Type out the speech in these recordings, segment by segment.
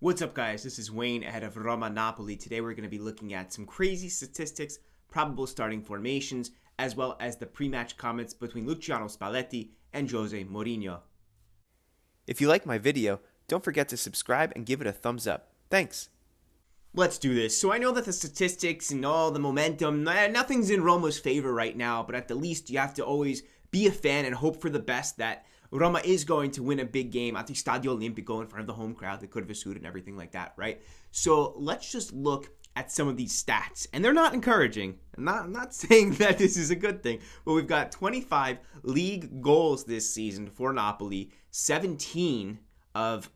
What's up, guys? This is Wayne ahead of Roma-Napoli. Today we're going to be looking at some crazy statistics, probable starting formations, as well as the pre-match comments between Luciano Spalletti and Jose Mourinho. If you like my video, don't forget to subscribe and give it a thumbs up. Thanks. Let's do this. So I know that the statistics and all the momentum, nothing's in Roma's favor right now, but at the least you have to always be a fan and hope for the best that Roma is going to win a big game at the Stadio Olimpico in front of the home crowd, the Curva and everything like that, right? So let's just look at some of these stats, and they're not encouraging. I'm not saying that this is a good thing, but we've got 25 league goals this season for Napoli, 17 out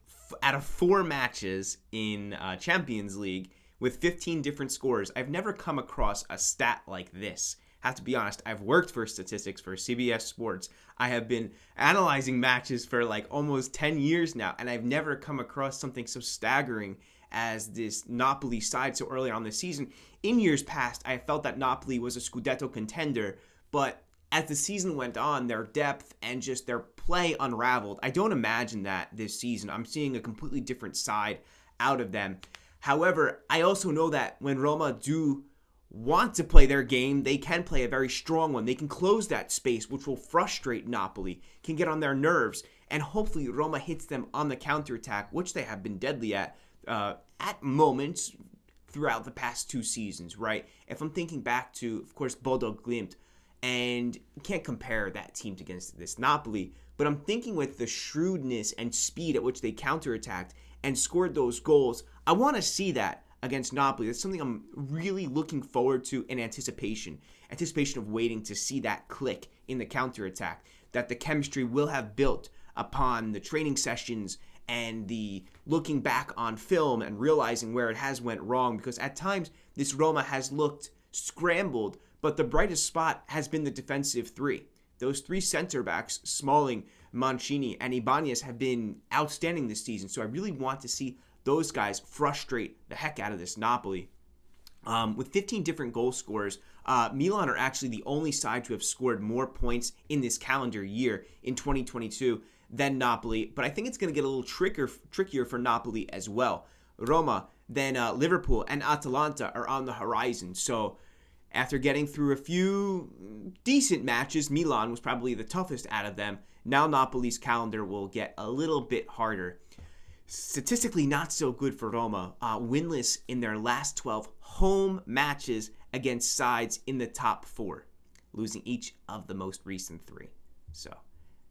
of 4 matches in Champions League with 15 different scores. I've never come across a stat like this. Have to be honest, I've worked for statistics for CBS Sports. I have been analyzing matches for like almost 10 years now, and I've never come across something so staggering as this Napoli side so early on this season. In years past, I felt that Napoli was a Scudetto contender, but as the season went on, their depth and just their play unraveled. I don't imagine that this season. I'm seeing a completely different side out of them. However, I also know that when Roma do want to play their game, they can play a very strong one. They can close that space, which will frustrate Napoli, can get on their nerves, and hopefully Roma hits them on the counterattack, which they have been deadly at moments throughout the past 2 seasons, right? If I'm thinking back to, of course, Bodo Glimt, and you can't compare that team against this Napoli, but I'm thinking with the shrewdness and speed at which they counterattacked and scored those goals, I want to see that against Napoli. That's something I'm really looking forward to in anticipation of waiting to see that click in the counterattack, that the chemistry will have built upon the training sessions and the looking back on film and realizing where it has went wrong, because at times this Roma has looked scrambled, but the brightest spot has been the defensive three. Those 3 center backs, Smalling, Mancini, and Ibanez, have been outstanding this season, so I really want to see those guys frustrate the heck out of this Napoli. With 15 different goal scorers, Milan are actually the only side to have scored more points in this calendar year in 2022 than Napoli, but I think it's going to get a little trickier for Napoli as well. Roma, then Liverpool, and Atalanta are on the horizon, so after getting through a few decent matches, Milan was probably the toughest out of them. Now Napoli's calendar will get a little bit harder. Statistically not so good for Roma, winless in their last 12 home matches against sides in the top 4, losing each of the most recent 3. So,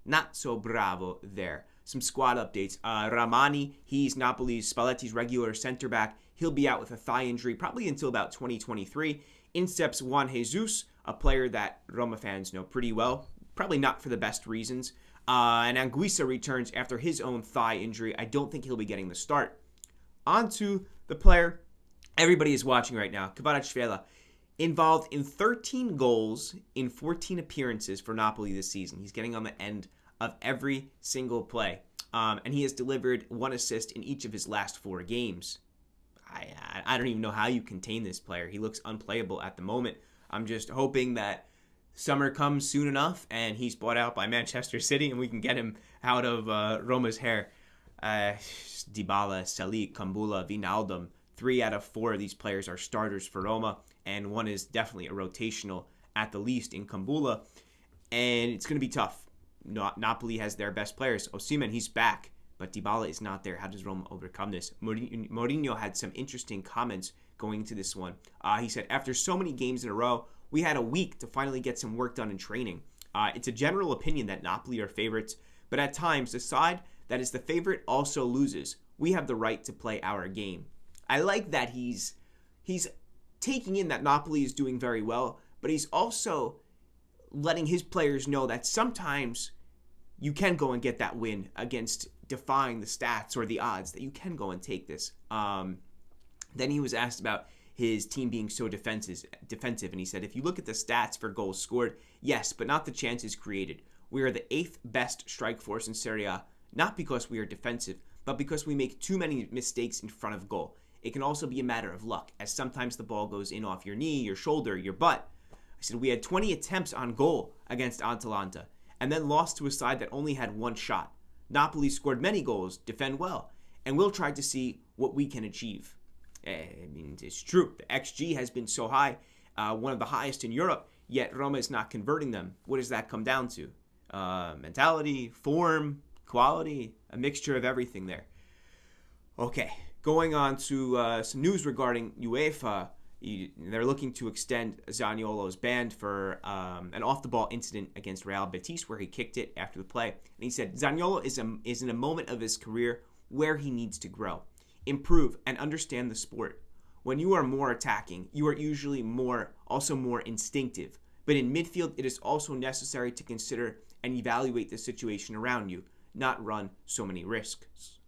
not so bravo there. Some squad updates. Rrahmani, he's Spalletti's regular center back. He'll be out with a thigh injury probably until about 2023. In steps Juan Jesus, a player that Roma fans know pretty well, probably not for the best reasons. And Anguissa returns after his own thigh injury. I don't think he'll be getting the start. On to the player everybody is watching right now, Kvaratskhelia, involved in 13 goals in 14 appearances for Napoli this season. He's getting on the end of every single play. And he has delivered 1 assist in each of his last 4 games. I don't even know how you contain this player. He looks unplayable at the moment. I'm just hoping that summer comes soon enough and he's bought out by Manchester City and we can get him out of Roma's hair. Dybala, Salic, Kumbula, Wijnaldum, 3 out of 4 of these players are starters for Roma, and 1 is definitely a rotational at the least in Kumbula, and it's going to be tough. Napoli has their best players. Osimhen, he's back, but Dybala is not there. How does Roma overcome this? Mourinho had some interesting comments going into this one. He said, after so many games in a row, we had a week to finally get some work done in training. It's a general opinion that Napoli are favorites, but at times the side that is the favorite also loses. We have the right to play our game. I like that he's taking in that Napoli is doing very well, but he's also letting his players know that sometimes you can go and get that win against defying the stats or the odds, that you can go and take this. Then he was asked about his team being so defensive, and he said, if you look at the stats for goals scored, yes, but not the chances created. We are the 8th best strike force in Serie A, not because we are defensive, but because we make too many mistakes in front of goal. It can also be a matter of luck, as sometimes the ball goes in off your knee, your shoulder, your butt. I said, we had 20 attempts on goal against Atalanta, and then lost to a side that only had 1 shot. Napoli scored many goals, defend well, and we'll try to see what we can achieve. I mean, it's true. The XG has been so high, one of the highest in Europe, yet Roma is not converting them. What does that come down to? Mentality, form, quality, a mixture of everything there. Okay, going on to some news regarding UEFA. They're looking to extend Zaniolo's ban for an off-the-ball incident against Real Betis where he kicked it after the play. And he said, Zaniolo is in a moment of his career where he needs to grow, improve, and understand the sport. When you are more attacking, you are usually also more instinctive. But in midfield, it is also necessary to consider and evaluate the situation around you, not run so many risks.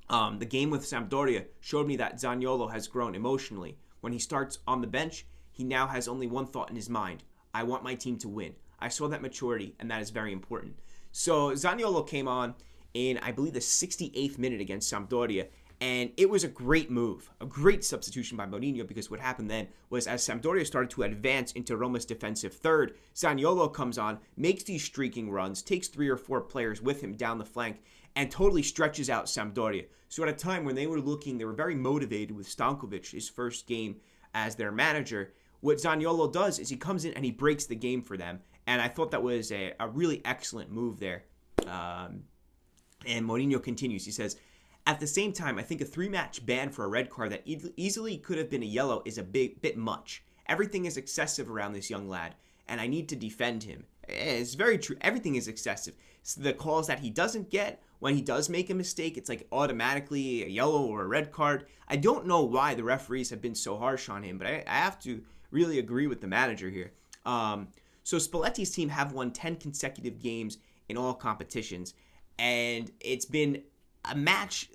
The game with Sampdoria showed me that Zaniolo has grown emotionally. When he starts on the bench, he now has only one thought in his mind. I want my team to win. I saw that maturity, and that is very important. So Zaniolo came on in, I believe, the 68th minute against Sampdoria, and it was a great move, a great substitution by Mourinho, because what happened then was as Sampdoria started to advance into Roma's defensive third, Zaniolo comes on, makes these streaking runs, takes 3 or 4 players with him down the flank, and totally stretches out Sampdoria. So at a time when they were very motivated with Stankovic, his first game as their manager, what Zaniolo does is he comes in and he breaks the game for them. And I thought that was a really excellent move there. And Mourinho continues. He says, at the same time, I think a 3-match ban for a red card that easily could have been a yellow is a bit much. Everything is excessive around this young lad, and I need to defend him. It's very true. Everything is excessive. So the calls that he doesn't get, when he does make a mistake, it's like automatically a yellow or a red card. I don't know why the referees have been so harsh on him, but I have to really agree with the manager here. So Spalletti's team have won 10 consecutive games in all competitions, and it's been a match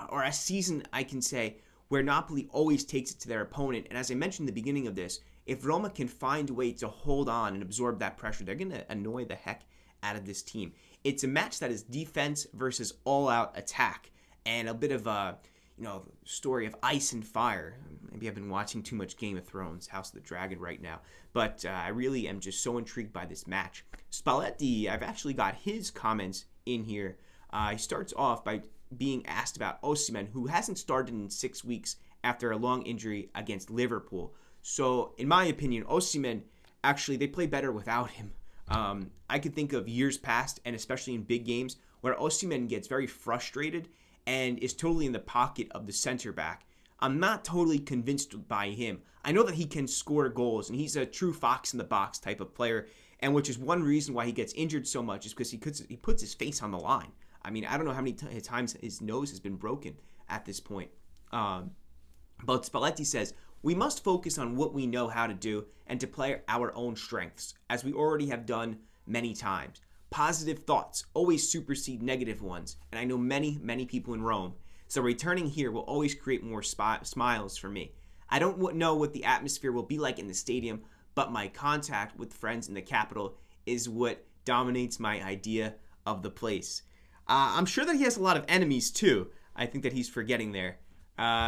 or a season, I can say, where Napoli always takes it to their opponent. And as I mentioned in the beginning of this, if Roma can find a way to hold on and absorb that pressure, they're going to annoy the heck out of this team. It's a match that is defense versus all-out attack, and a bit of a story of ice and fire. Maybe I've been watching too much Game of Thrones, House of the Dragon right now, but I really am just so intrigued by this match. Spalletti, I've actually got his comments in here. He starts off by being asked about Osimhen, who hasn't started in 6 weeks after a long injury against Liverpool. So, in my opinion, Osimhen, actually, they play better without him. I could think of years past, and especially in big games, where Osimhen gets very frustrated and is totally in the pocket of the center back. I'm not totally convinced by him. I know that he can score goals, and he's a true fox in the box type of player, and which is one reason why he gets injured so much is because he puts his face on the line. I mean, I don't know how many times his nose has been broken at this point. But Spalletti says, we must focus on what we know how to do and to play our own strengths, as we already have done many times. Positive thoughts always supersede negative ones, and I know many, many people in Rome. So returning here will always create more smiles for me. I don't know what the atmosphere will be like in the stadium, but my contact with friends in the capital is what dominates my idea of the place. I'm sure that he has a lot of enemies too. I think that he's forgetting there.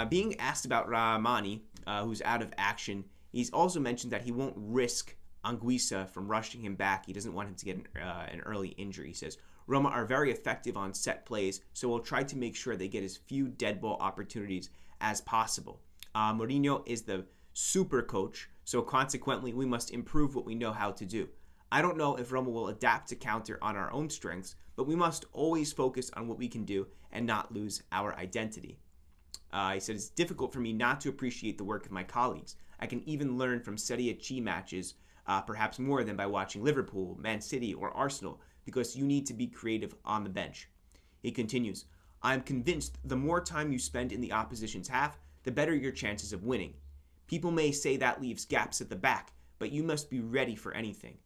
Being asked about Rahmani, who's out of action, he's also mentioned that he won't risk Anguissa from rushing him back. He doesn't want him to get an early injury. He says, Roma are very effective on set plays, so we'll try to make sure they get as few dead ball opportunities as possible. Mourinho is the super coach, so consequently we must improve what we know how to do. I don't know if Roma will adapt to counter on our own strengths, but we must always focus on what we can do and not lose our identity. He said, it's difficult for me not to appreciate the work of my colleagues. I can even learn from Serie C matches, perhaps more than by watching Liverpool, Man City, or Arsenal, because you need to be creative on the bench. He continues, I am convinced the more time you spend in the opposition's half, the better your chances of winning. People may say that leaves gaps at the back, but you must be ready for anything.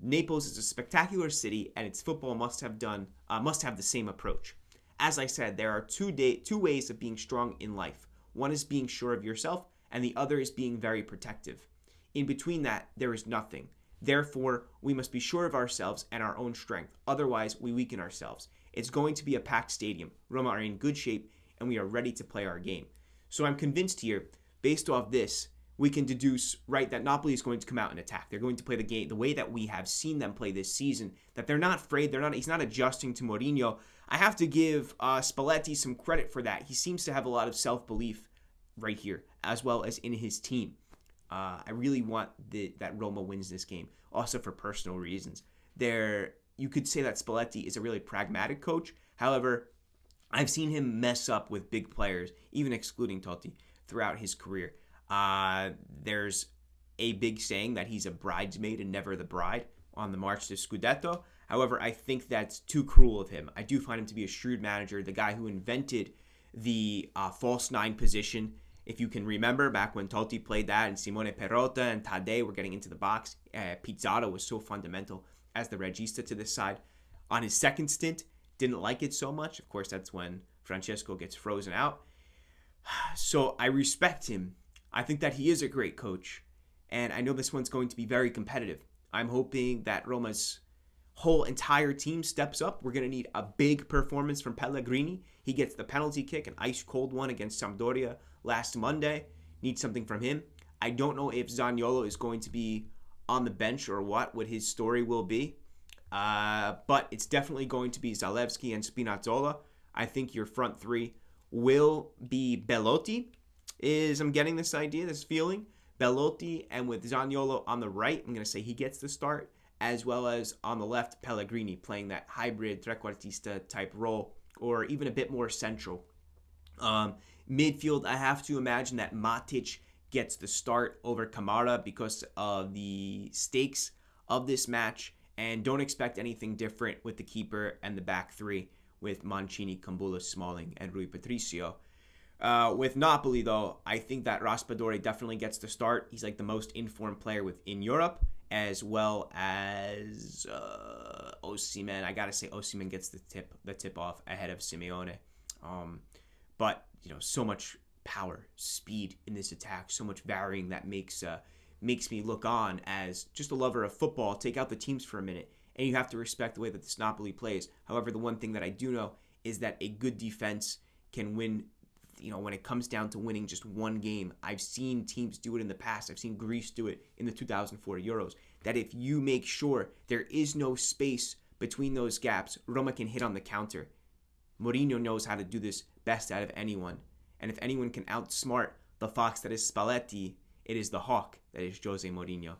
Naples is a spectacular city, and its football must have the same approach. As I said, there are two ways of being strong in life. One is being sure of yourself, and the other is being very protective. In between that, there is nothing. Therefore, we must be sure of ourselves and our own strength. Otherwise, we weaken ourselves. It's going to be a packed stadium. Roma are in good shape, and we are ready to play our game. So I'm convinced here, based off this, we can deduce, right, that Napoli is going to come out and attack. They're going to play the game the way that we have seen them play this season, that they're not afraid. He's not adjusting to Mourinho. I have to give Spalletti some credit for that. He seems to have a lot of self-belief right here, as well as in his team. I really want that Roma wins this game, also for personal reasons. You could say that Spalletti is a really pragmatic coach. However, I've seen him mess up with big players, even excluding Totti, throughout his career. There's a big saying that he's a bridesmaid and never the bride on the march to Scudetto. However, I think that's too cruel of him. I do find him to be a shrewd manager, the guy who invented the false nine position. If you can remember, back when Totti played that and Simone Perrotta and Tadei were getting into the box, Pizarro was so fundamental as the regista to this side. On his second stint, didn't like it so much. Of course, that's when Francesco gets frozen out. So I respect him. I think that he is a great coach. And I know this one's going to be very competitive. I'm hoping that Roma's whole entire team steps up. We're going to need a big performance from Pellegrini. He gets the penalty kick, an ice-cold one against Sampdoria last Monday. Need something from him. I don't know if Zaniolo is going to be on the bench or what his story will be. But it's definitely going to be Zalewski and Spinazzola. I think your front three will be Belotti, I'm getting this idea, this feeling. Belotti, and with Zaniolo on the right, I'm going to say he gets the start, as well as on the left, Pellegrini, playing that hybrid trequartista type role, or even a bit more central. Midfield, I have to imagine that Matic gets the start over Kamara because of the stakes of this match, and don't expect anything different with the keeper and the back three with Mancini, Kumbulla, Smalling, and Rui Patricio. With Napoli, though, I think that Raspadori definitely gets the start. He's like the most informed player within Europe, as well as Osimhen. I gotta say, Osimhen gets the tip off ahead of Simeone. But so much power, speed in this attack, so much varying that makes me look on as just a lover of football. Take out the teams for a minute, and you have to respect the way that this Napoli plays. However, the one thing that I do know is that a good defense can win. When it comes down to winning just one game, I've seen teams do it in the past. I've seen Greece do it in the 2004 Euros. That if you make sure there is no space between those gaps, Roma can hit on the counter. Mourinho knows how to do this best out of anyone. And if anyone can outsmart the fox that is Spalletti, it is the hawk that is Jose Mourinho.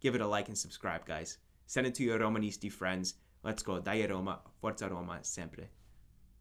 Give it a like and subscribe, guys. Send it to your Romanisti friends. Let's go. Dai Roma. Forza Roma. Sempre.